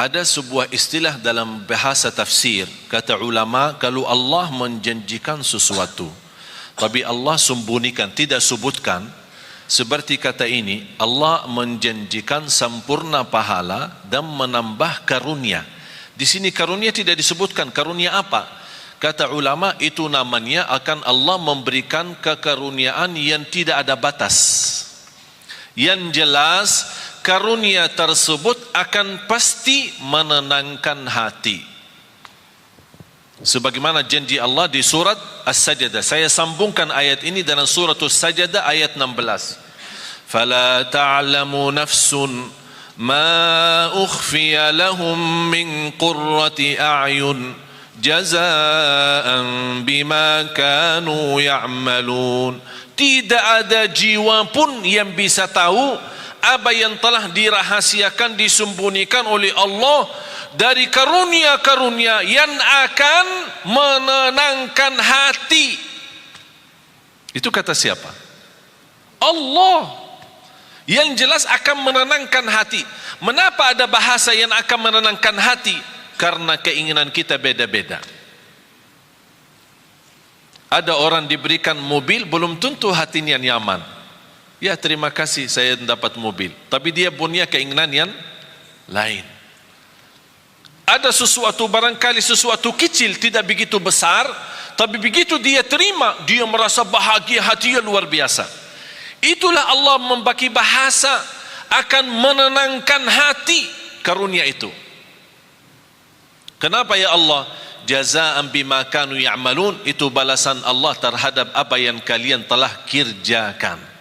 Ada sebuah istilah dalam bahasa tafsir, kata ulama, kalau Allah menjanjikan sesuatu tapi Allah sembunyikan, tidak sebutkan, seperti kata ini, Allah menjanjikan sempurna pahala dan menambah karunia. Di sini karunia tidak disebutkan, karunia apa? Kata ulama, itu namanya akan Allah memberikan kekaruniaan yang tidak ada batas. Yang jelas karunia tersebut akan pasti menenangkan hati, sebagaimana janji Allah di surat As-Sajdah. Saya sambungkan ayat ini dengan surat As-Sajdah ayat 16. Fala ta'lamu nafsun ma ukhfiya lahum min qurrati a'yun jazaan bima kanu ya'malun. Tidak ada jiwa pun yang bisa tahu apa yang telah dirahasiakan, disembunyikan oleh Allah dari karunia-karunia yang akan menenangkan hati. Itu kata siapa? Allah. Yang jelas akan menenangkan hati. Mengapa ada bahasa yang akan menenangkan hati? Karena keinginan kita beda-beda. Ada orang diberikan mobil, belum tentu hatinya nyaman. Ya, terima kasih saya dapat mobil, tapi dia punya keinginan yang lain. Ada sesuatu, barangkali sesuatu kecil, tidak begitu besar, tapi begitu dia terima, dia merasa bahagia, hatinya luar biasa. Itulah Allah membagi bahasa akan menenangkan hati, karunia itu. Kenapa ya Allah? Jazaan bima kanu ya'malun, itu balasan Allah terhadap apa yang kalian telah kerjakan.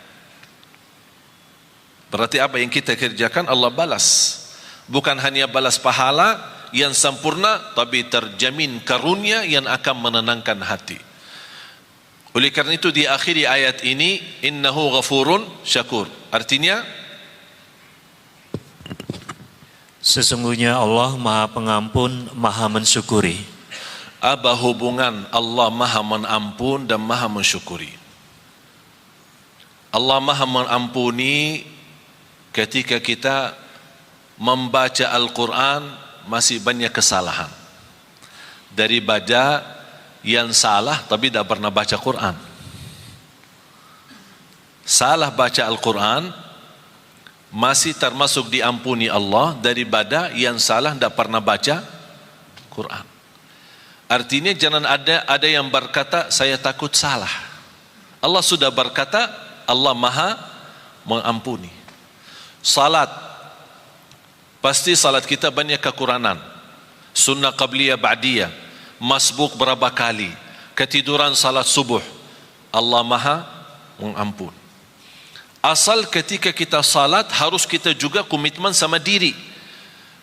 Berarti apa yang kita kerjakan Allah balas. Bukan hanya balas pahala yang sempurna, tapi terjamin karunia yang akan menenangkan hati. Oleh karena itu di akhir ayat ini, innahu ghafurun syakur. Artinya, sesungguhnya Allah Maha Pengampun, Maha Mensyukuri. Apa hubungan Allah Maha Mengampun dan Maha Mensyukuri? Allah Maha Mengampuni ketika kita membaca Al-Quran masih banyak kesalahan, daripada yang salah tapi tidak pernah baca Quran. Salah baca Al-Quran masih termasuk diampuni Allah daripada yang salah tidak pernah baca Quran. Artinya jangan ada yang berkata saya takut salah. Allah sudah berkata Allah Maha Mengampuni. Salat, pasti salat kita banyak kekurangan. Sunnah qabliyah ba'diyah, masbuk berapa kali, ketiduran salat subuh, Allah Maha Mengampun. Asal ketika kita salat harus kita juga komitmen sama diri.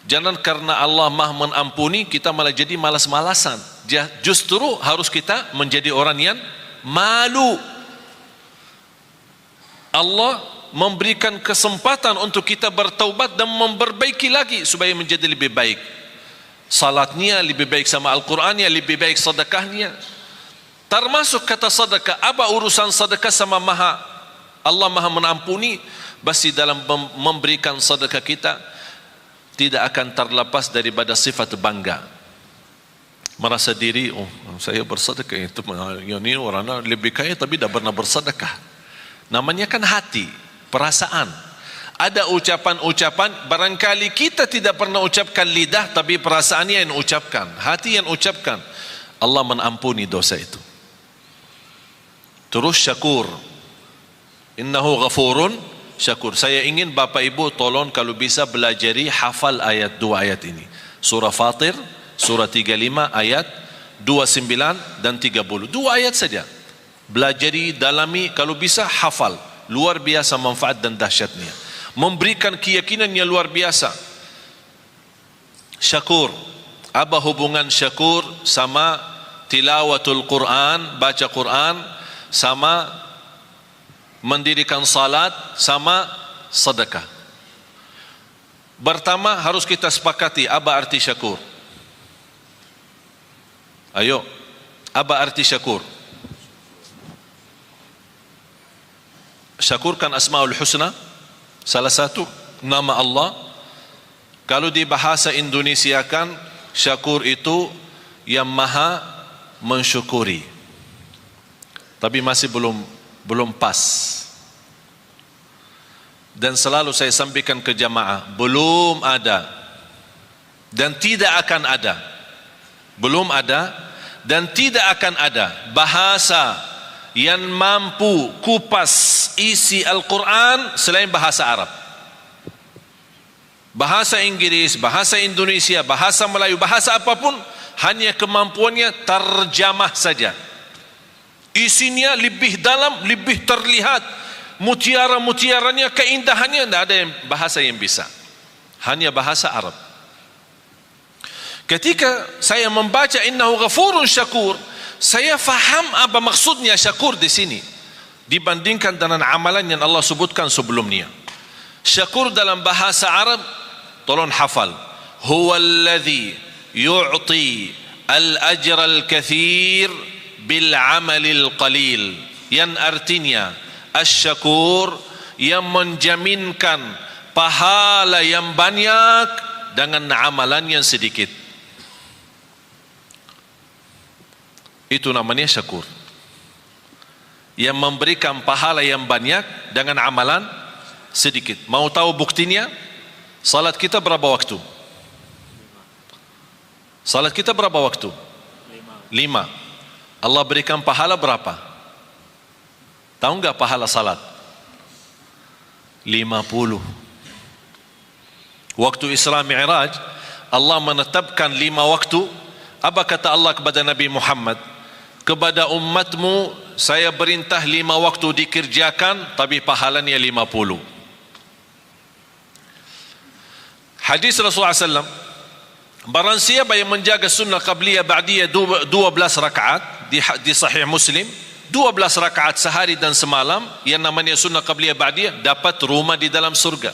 Jangan karena Allah Maha Mengampuni kita malah jadi malas-malasan. Justru harus kita menjadi orang yang malu. Allah memberikan kesempatan untuk kita bertaubat dan memperbaiki lagi supaya menjadi lebih baik. Salatnya lebih baik sama Al-Qurannya, lebih baik sedekahnya. Termasuk kata sedekah, apa urusan sedekah sama Allah Maha Mengampuni? Pasti dalam memberikan sedekah kita tidak akan terlepas daripada sifat bangga, merasa diri, oh saya bersedekah, itu ini orang lebih kaya tapi tidak pernah bersedekah. Namanya kan hati, perasaan. Ada ucapan-ucapan barangkali kita tidak pernah ucapkan lidah, tapi perasaannya yang ucapkan, hati yang ucapkan. Allah mengampuni dosa itu. Terus syakur, innahu ghafurun syakur. Saya ingin Bapak Ibu tolong kalau bisa belajari hafal ayat 2 ayat ini. Surah Fatir, surah 35 ayat 29 dan 30. 2 ayat saja. Belajari, dalami, kalau bisa hafal. Luar biasa manfaat dan dahsyatnya. Memberikan keyakinan yang luar biasa. Syakur. Apa hubungan syakur sama tilawatul Quran, baca Quran, sama mendirikan salat, sama sedekah? Pertama harus kita sepakati apa arti syakur. Ayo, apa arti syakur? Syakur kan Asmaul Husna, salah satu nama Allah. Kalau di bahasa Indonesiakan, syakur itu yang maha mensyukuri. Tapi masih belum pas. Dan selalu saya sampaikan ke jamaah, belum ada dan tidak akan ada. Belum ada dan tidak akan ada bahasa yang mampu kupas isi Al-Quran selain bahasa Arab. Bahasa Inggris, bahasa Indonesia, bahasa Melayu, bahasa apapun, hanya kemampuannya terjemah saja. Isinya lebih dalam, lebih terlihat, mutiara-mutiaranya, keindahannya, tidak ada bahasa yang bisa, hanya bahasa Arab. Ketika saya membaca innahu ghafurun syakur, saya faham apa maksudnya syakur di sini dibandingkan dengan amalan yang Allah sebutkan sebelumnya. Syakur dalam bahasa Arab, tolong hafal, huwallazi yu'ti al-ajra al-kathir bil amalil qalil, yang artinya asy-syakur yang menjaminkan pahala yang banyak dengan amalan yang sedikit. Itu namanya syakur, yang memberikan pahala yang banyak dengan amalan sedikit. Mau tahu buktinya? Salat kita berapa waktu? Salat kita berapa waktu? 5. Allah berikan pahala berapa? Tahu enggak pahala salat? 50. Waktu Isra Mi'raj, Allah menetapkan 5 waktu. Apa kata Allah kepada Nabi Muhammad? Kepada umatmu saya perintah 5 waktu dikerjakan, tapi pahalanya 50. Hadis Rasulullah SAW, barang siapa yang menjaga sunnah qabliyah ba'diyah 12 rakaat di Sahih Muslim, 12 rakaat sehari dan semalam, yang namanya sunnah qabliyah ba'diyah, dapat rumah di dalam surga.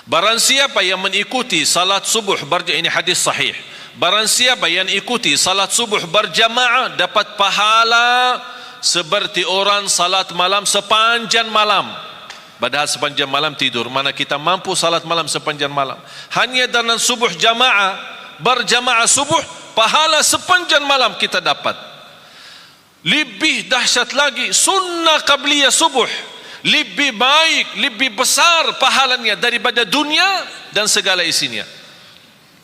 Barang siapa yang mengikuti salat subuh ini hadis sahih, barang siapa yang ikuti salat subuh berjamaah dapat pahala seperti orang salat malam sepanjang malam. Padahal sepanjang malam tidur, mana kita mampu salat malam sepanjang malam. Hanya dengan subuh jamaah, berjamaah subuh, pahala sepanjang malam kita dapat. Lebih dahsyat lagi, sunnah qabliyah subuh lebih baik, lebih besar pahalanya daripada dunia dan segala isinya.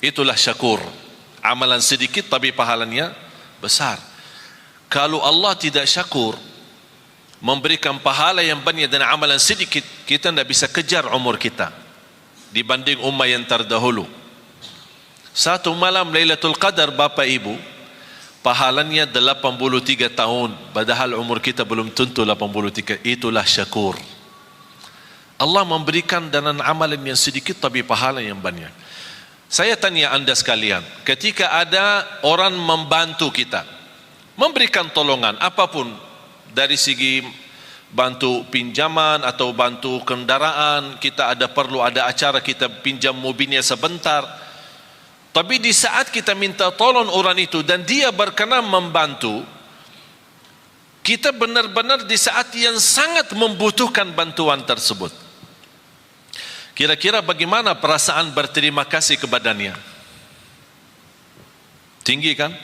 Itulah syakur, amalan sedikit tapi pahalanya besar. Kalau Allah tidak syakur, memberikan pahala yang banyak dan amalan sedikit, kita tidak bisa kejar umur kita dibanding umat yang terdahulu. Satu malam Lailatul Qadar, Bapak Ibu, pahalanya 83 tahun, padahal umur kita belum tentu 83. Itulah syakur. Allah memberikan dengan amalan yang sedikit tapi pahala yang banyak. Saya tanya anda sekalian, ketika ada orang membantu kita, memberikan tolongan apapun, dari segi bantu pinjaman atau bantu kendaraan, kita perlu ada acara, kita pinjam mobilnya sebentar, tapi di saat kita minta tolong orang itu dan dia berkenan membantu kita, benar-benar di saat yang sangat membutuhkan bantuan tersebut, kira-kira bagaimana perasaan berterima kasih kepadanya? Tinggi kan?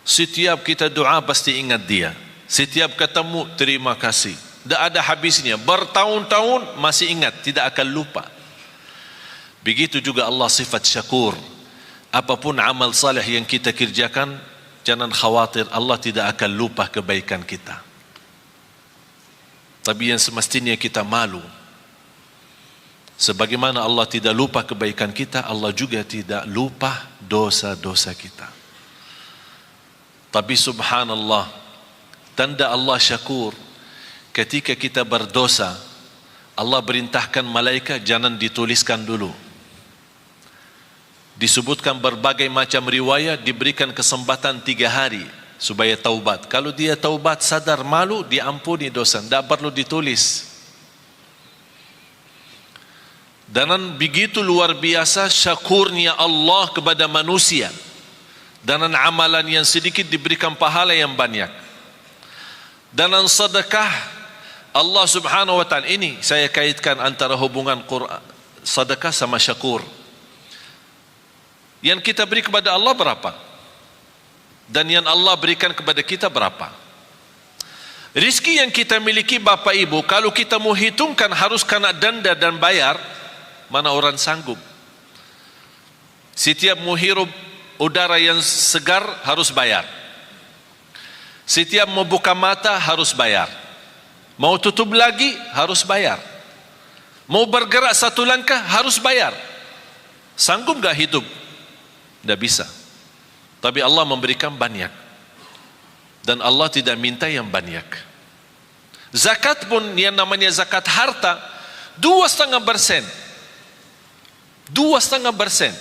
Setiap kita doa pasti ingat dia, setiap ketemu terima kasih, tidak ada habisnya, bertahun-tahun masih ingat, tidak akan lupa. Begitu juga Allah sifat syakur. Apapun amal saleh yang kita kerjakan, jangan khawatir, Allah tidak akan lupa kebaikan kita. Tapi yang semestinya kita malu, sebagaimana Allah tidak lupa kebaikan kita, Allah juga tidak lupa dosa-dosa kita. Tapi subhanallah, tanda Allah syakur, ketika kita berdosa, Allah perintahkan malaikat jangan dituliskan dulu. Disebutkan berbagai macam riwayat, diberikan kesempatan 3 hari supaya taubat. Kalau dia taubat, sadar malu, diampuni dosa, tidak perlu ditulis. Dan begitu luar biasa syakurnya Allah kepada manusia, dan amalan yang sedikit diberikan pahala yang banyak. Dan sedekah Allah subhanahu wa ta'ala, ini saya kaitkan antara hubungan Quran, sedekah sama syakur. Yang kita beri kepada Allah berapa? Dan yang Allah berikan kepada kita berapa? Rizki yang kita miliki Bapak Ibu, kalau kita mau hitungkan harus kena denda dan bayar, mana orang sanggup? Setiap mau hirup udara yang segar harus bayar. Setiap mau buka mata harus bayar. Mau tutup lagi harus bayar. Mau bergerak satu langkah harus bayar. Sanggup gak hidup? Tidak bisa. Tapi Allah memberikan banyak. Dan Allah tidak minta yang banyak. Zakat pun yang namanya zakat harta 2,5%. 2,5%.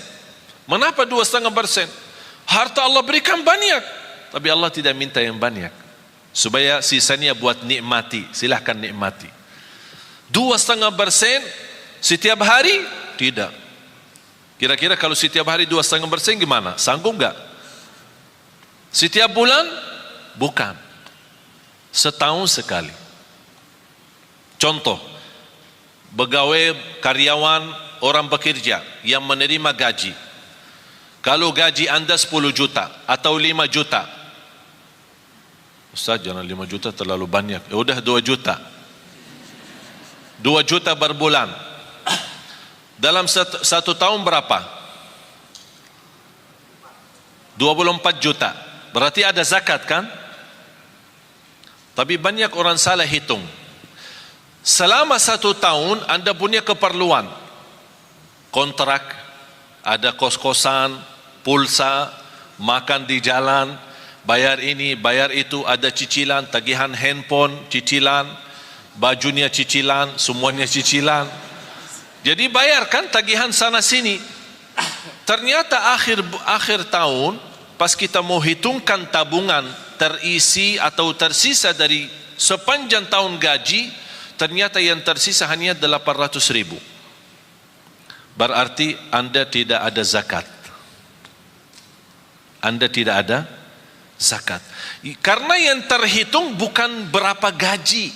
Mengapa 2,5%? Harta Allah berikan banyak, tapi Allah tidak minta yang banyak. Supaya sisanya buat nikmati. Silahkan nikmati. 2,5% setiap hari? Tidak. Kira-kira kalau setiap hari 2,5% gimana? Sanggup enggak? Setiap bulan? Bukan. Setahun sekali. Contoh, pegawai, karyawan, orang bekerja yang menerima gaji. Kalau gaji anda 10 juta atau 5 juta, Ustaz jangan 5 juta terlalu banyak, ya udah 2 juta. 2 juta berbulan. Dalam satu tahun berapa? 24 juta. Berarti ada zakat kan? Tapi banyak orang salah hitung. Selama 1 tahun anda punya keperluan, kontrak, ada kos-kosan, pulsa, makan di jalan, bayar ini, bayar itu, ada cicilan, tagihan handphone, cicilan, bajunya cicilan, semuanya cicilan. Jadi bayarkan tagihan sana sini. Ternyata akhir tahun, pas kita mau hitungkan tabungan terisi atau tersisa dari sepanjang tahun gaji, ternyata yang tersisa hanya 800.000. Berarti anda tidak ada zakat. Anda tidak ada zakat. Karena yang terhitung bukan berapa gaji,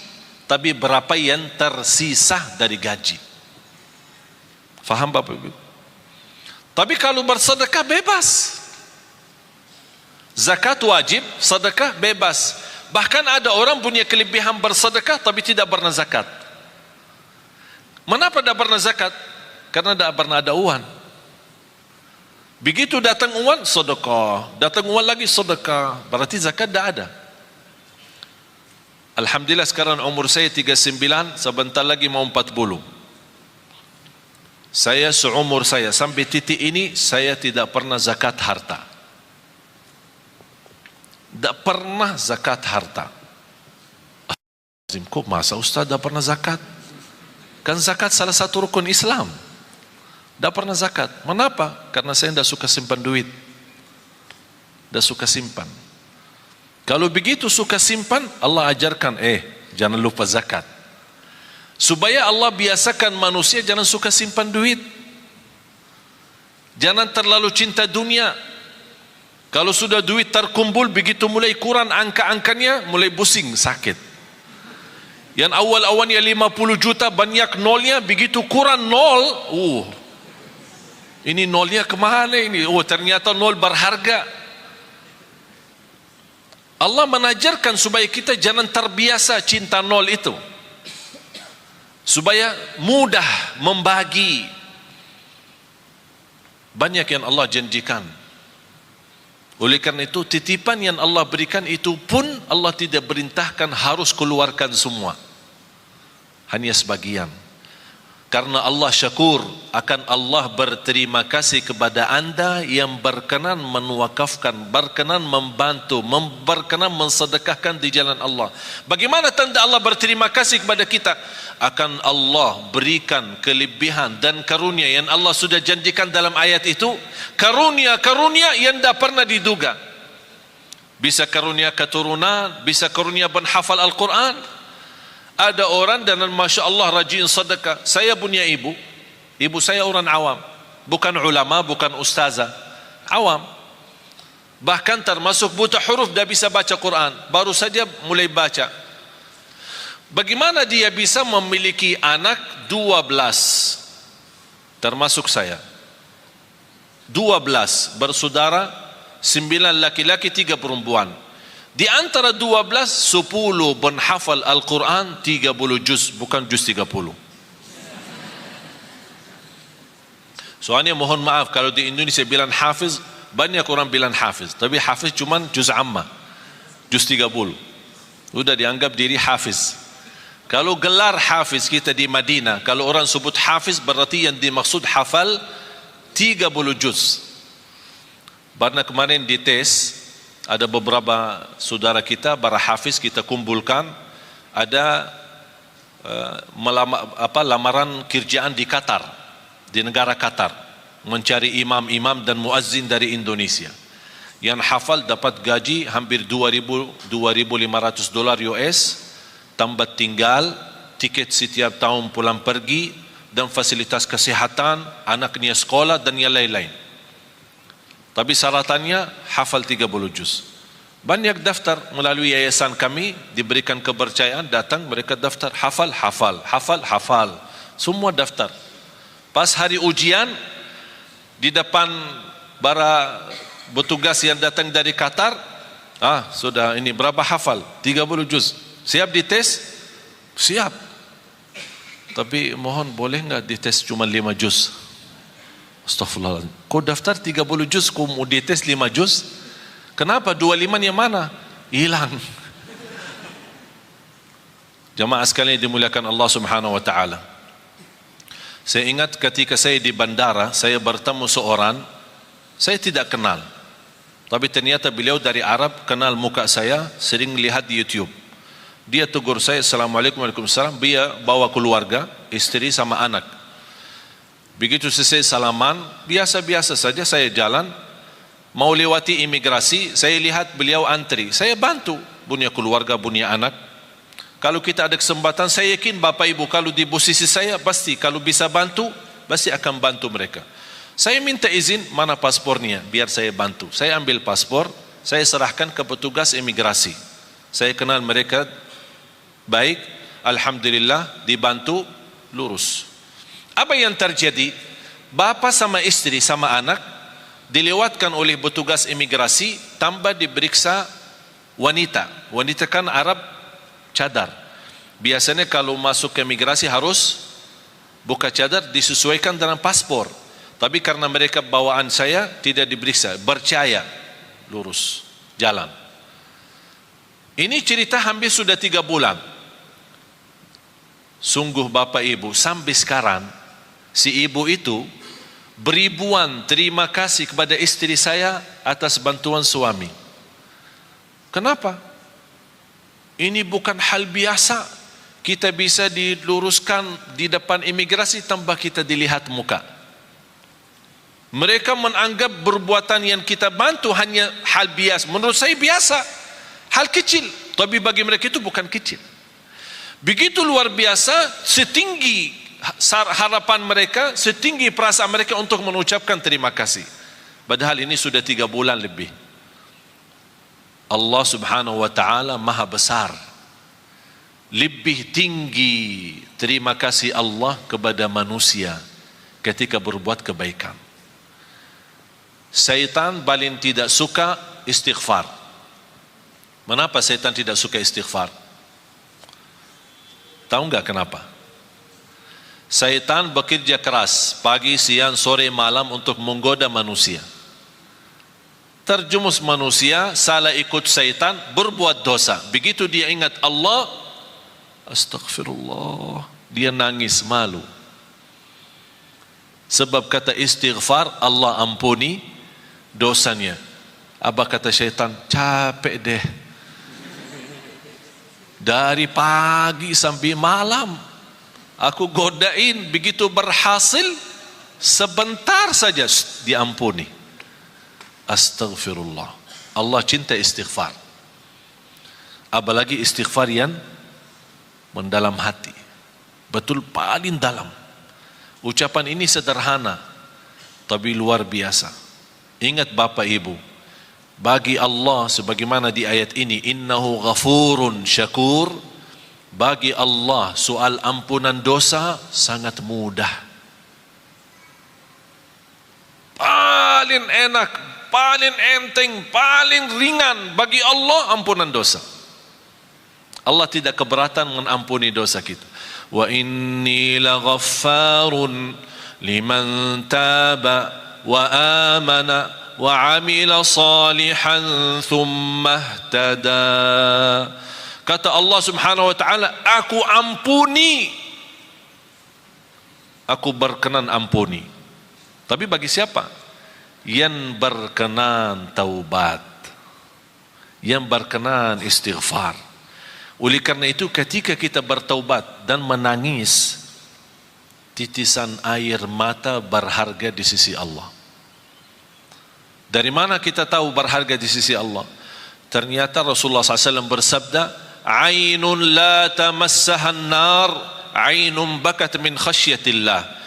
tapi berapa yang tersisa dari gaji. Faham Bapak Ibu? Tapi kalau bersedekah bebas. Zakat wajib, sedekah bebas. Bahkan ada orang punya kelebihan bersedekah tapi tidak pernah zakat. Kenapa tidak pernah zakat? Karena tidak pernah ada uang. Begitu datang uang, sedekah. Datang uang lagi, sedekah. Berarti zakat tidak ada. Alhamdulillah sekarang umur saya 39, sebentar lagi mau 40. Saya seumur saya sampai titik ini, saya tidak pernah zakat harta. Tidak pernah zakat harta. Kok masa Ustaz tidak pernah zakat? Kan zakat salah satu rukun Islam. Tidak pernah zakat. Kenapa? Karena saya tidak suka simpan duit. Tidak suka simpan. Kalau begitu suka simpan, Allah ajarkan, jangan lupa zakat. Supaya Allah biasakan manusia jangan suka simpan duit. Jangan terlalu cinta dunia. Kalau sudah duit terkumpul, begitu mulai kurang angka-angkanya, mulai pusing, sakit. Yang awal-awalnya 50 juta, banyak nolnya, begitu kurang nol, ini nolnya kemana ini? Ternyata nol berharga. Allah menajarkan supaya kita jangan terbiasa cinta nol itu. Supaya mudah membagi. Banyak yang Allah janjikan. Oleh karena itu, titipan yang Allah berikan itu pun Allah tidak perintahkan harus keluarkan semua. Hanya sebagian. Karena Allah syakur, akan Allah berterima kasih kepada anda yang berkenan menwakafkan, berkenan membantu, berkenan mensedekahkan di jalan Allah. Bagaimana tanda Allah berterima kasih kepada kita? Akan Allah berikan kelebihan dan karunia yang Allah sudah janjikan dalam ayat itu. Karunia-karunia yang tidak pernah diduga. Bisa karunia keturunan, bisa karunia penghafal Al-Quran. Ada orang dan Masya Allah rajin sedekah. Saya punya ibu saya orang awam, bukan ulama, bukan ustazah, awam. Bahkan termasuk buta huruf, dah bisa baca Quran, baru saja mulai baca. Bagaimana dia bisa memiliki anak 12? termasuk saya. 12 bersaudara, 9 laki-laki, 3 perempuan. Di antara 12, 10 menghafal Al-Quran 30 juz, bukan juz 30. Soalnya mohon maaf, kalau di Indonesia bilang hafiz, banyak orang bilang hafiz, tapi hafiz cuma juz amma, juz 30. Sudah dianggap diri hafiz. Kalau gelar hafiz kita di Madinah, kalau orang sebut hafiz, berarti yang dimaksud hafal 30 juz. Karena kemarin dites, ada beberapa saudara kita, para hafiz kita kumpulkan, ada lamaran kerjaan di Qatar, di negara Qatar, mencari imam-imam dan muazzin dari Indonesia. Yang hafal dapat gaji hampir 2.500 dolar US, tambah tinggal, tiket setiap tahun pulang pergi, dan fasilitas kesehatan, anaknya sekolah dan yang lain-lain. Tapi syaratannya hafal 30 juz. Banyak daftar melalui yayasan kami, diberikan kepercayaan, datang mereka daftar, hafal, semua daftar. Pas hari ujian, di depan para petugas yang datang dari Qatar, sudah ini berapa hafal? 30 juz. Siap dites? Siap. Tapi mohon boleh enggak dites cuma 5 juz? Astaghfirullahaladzim. Kau daftar 30 juz, kau mau dites 5 juz? Kenapa? 25 yang mana? Hilang. Jamaah sekalian dimuliakan Allah Subhanahu wa taala. Saya ingat ketika saya di bandara, saya bertemu seorang, saya tidak kenal. Tapi ternyata beliau dari Arab, kenal muka saya, sering lihat di YouTube. Dia tegur saya, Assalamualaikum, Waalaikumsalam. Dia bawa keluarga, istri sama anak. Begitu selesai salaman, biasa-biasa saja saya jalan, mau lewati imigrasi, saya lihat beliau antri. Saya bantu, punya keluarga, punya anak. Kalau kita ada kesempatan, saya yakin Bapak Ibu kalau di posisi saya, pasti kalau bisa bantu, pasti akan bantu mereka. Saya minta izin, mana paspornya, biar saya bantu. Saya ambil paspor, saya serahkan ke petugas imigrasi. Saya kenal mereka baik, alhamdulillah, dibantu, lurus. Apa yang terjadi? Bapa sama istri sama anak dilewatkan oleh petugas imigrasi, tambah diperiksa wanita. Wanita kan Arab cadar. Biasanya kalau masuk ke imigrasi harus buka cadar, disesuaikan dengan paspor. Tapi karena mereka bawaan saya tidak diperiksa, percaya, lurus, jalan. Ini cerita hampir sudah 3 bulan. Sungguh Bapak Ibu, sampai sekarang si ibu itu beribuan terima kasih kepada istri saya atas bantuan suami. Kenapa? Ini bukan hal biasa. Kita bisa diluruskan di depan imigrasi tanpa kita dilihat muka. Mereka menganggap perbuatan yang kita bantu hanya hal biasa. Menurut saya biasa, hal kecil, tapi bagi mereka itu bukan kecil. Begitu luar biasa, setinggi harapan mereka, setinggi perasaan mereka untuk mengucapkan terima kasih. Padahal ini sudah 3 bulan lebih. Allah Subhanahu wa taala Maha besar. Lebih tinggi terima kasih Allah kepada manusia ketika berbuat kebaikan. Syaitan paling tidak suka istighfar. Kenapa syaitan tidak suka istighfar? Tahu enggak kenapa? Syaitan bekerja keras pagi, siang, sore, malam untuk menggoda manusia. Terjumus manusia, salah ikut syaitan, berbuat dosa. Begitu dia ingat Allah, astagfirullah, dia nangis malu. Sebab kata istighfar, Allah ampuni dosanya. Apa kata syaitan? Capek deh. Dari pagi sampai malam aku godain, begitu berhasil sebentar saja diampuni. Astagfirullah. Allah cinta istighfar. Apalagi istighfar yang mendalam hati. Betul paling dalam. Ucapan ini sederhana tapi luar biasa. Ingat Bapak Ibu, bagi Allah sebagaimana di ayat ini, innahu ghafurun syakur, bagi Allah soal ampunan dosa sangat mudah. paling enak, paling enteng, paling ringan bagi Allah ampunan dosa. Allah tidak keberatan mengampuni dosa kita. Wa inni laghaffarun liman taba wa amana wa amila salihan thumma ihtada. Kata Allah Subhanahu wa taala, aku ampuni, aku berkenan ampuni. Tapi bagi siapa? Yang berkenan taubat, yang berkenan istighfar. Oleh karena itu ketika kita bertaubat dan menangis, titisan air mata berharga di sisi Allah. Dari mana kita tahu berharga di sisi Allah? Ternyata Rasulullah SAW bersabda, "Ainun la tamassahan nar, ainun bakat min khasyatillah."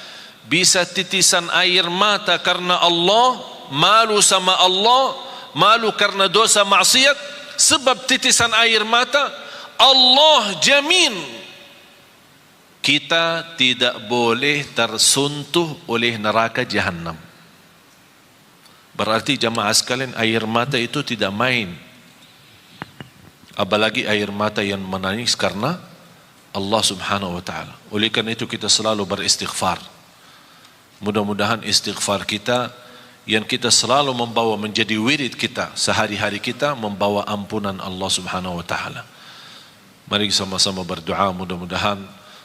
Bisa titisan air mata karena Allah, malu sama Allah, malu karena dosa maksiat, sebab titisan air mata, Allah jamin kita tidak boleh tersentuh oleh neraka Jahannam. Berarti jamaah sekalian, air mata itu tidak main. Apalagi air mata yang menangis karena Allah Subhanahu wa taala. Oleh karena itu kita selalu beristighfar. Mudah-mudahan istighfar kita yang kita selalu membawa menjadi wirid kita sehari-hari kita, membawa ampunan Allah Subhanahu wa taala. Mari sama-sama berdoa, mudah-mudahan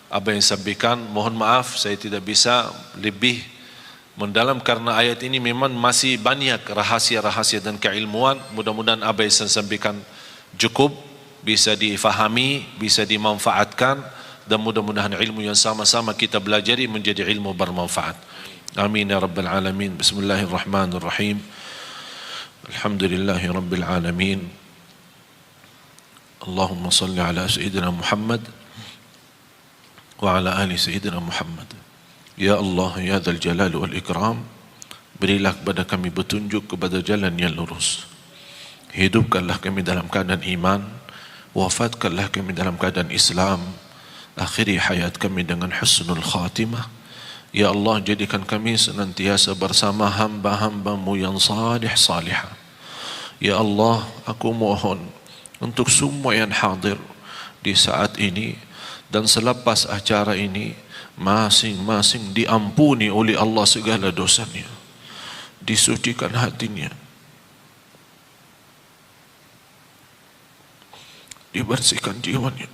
apa yang sampaikan, mohon maaf saya tidak bisa lebih mendalam karena ayat ini memang masih banyak rahasia-rahasia dan keilmuan. Mudah-mudahan apa yang saya sampaikan cukup bisa difahami, bisa dimanfaatkan, dan mudah-mudahan ilmu yang sama-sama kita belajari menjadi ilmu bermanfaat. Amin ya rabbal alamin. Bismillahirrahmanirrahim. Alhamdulillahi rabbil alamin. Allahumma salli ala sayyidina Muhammad wa ala ali sayyidina Muhammad. Ya Allah, ya dzal jalal wal ikram, berilah kepada kami petunjuk kepada jalan yang lurus. Hidupkanlah kami dalam keadaan iman, wafatkanlah kami dalam keadaan Islam, akhiri hayat kami dengan husnul khatimah. Ya Allah, jadikan kami senantiasa bersama hamba-hamba-Mu yang salih salihah. Ya Allah, aku mohon untuk semua yang hadir di saat ini dan selepas acara ini, masing-masing diampuni oleh Allah segala dosanya, disucikan hatinya, dibersihkan jiwanya,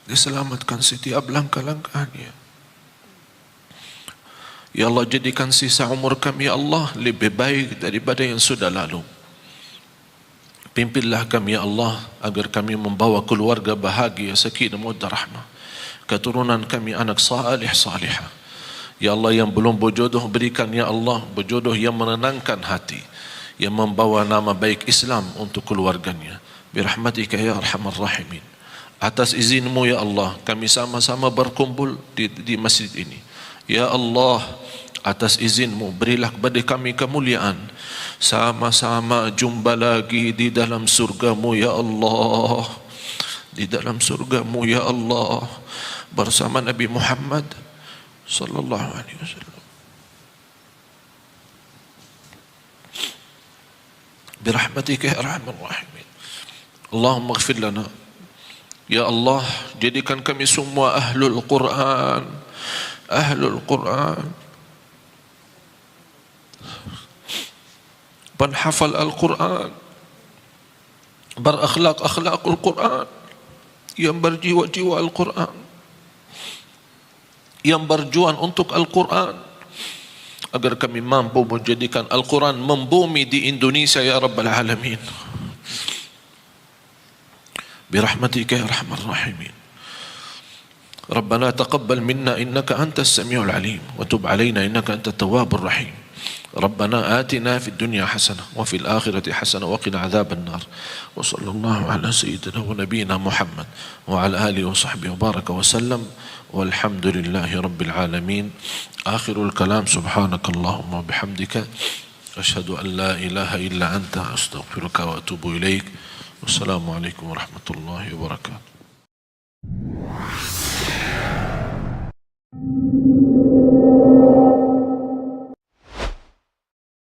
diselamatkan setiap langkah-langkahnya. Ya Allah, jadikan sisa umur kami ya Allah lebih baik daripada yang sudah lalu. Pimpinlah kami ya Allah agar kami membawa keluarga bahagia, sakinah mawaddah rahmah, keturunan kami anak salih salihah. Ya Allah, yang belum berjodoh berikan ya Allah berjodoh yang menenangkan hati, yang membawa nama baik Islam untuk keluarganya. Birahmatika ya arhamar rahimin. Atas izin-Mu ya Allah, kami sama-sama berkumpul di masjid ini. Ya Allah, atas izin-Mu berilah kepada kami kemuliaan, sama-sama jumpa lagi di dalam surga-Mu ya Allah, di dalam surga-Mu ya Allah, bersama Nabi Muhammad sallallahu alaihi wasallam. Birahmatika ya arhamar rahimin. Allahumma ighfir lana. Ya Allah, jadikan kami semua ahlul Quran, ahlul Quran, penhafal Al-Quran, berakhlak-akhlakul Quran, yang berjiwa-jiwa Al-Quran, yang berjuang untuk Al-Quran, agar kami mampu menjadikan Al-Quran membumi di Indonesia ya Rabbal Alamin. برحمتك يا أرحم الراحمين. ربنا تقبل منا إنك أنت السميع العليم وتب علينا إنك أنت التواب الرحيم. ربنا آتنا في الدنيا حسنة وفي الآخرة حسنة وقنا عذاب النار. وصلى الله على سيدنا ونبينا محمد وعلى آله وصحبه وبارك وسلم والحمد لله رب العالمين. آخر الكلام سبحانك اللهم وبحمدك أشهد أن لا إله إلا أنت أستغفرك وأتوب إليك. Wassalamualaikum warahmatullahi wabarakatuh.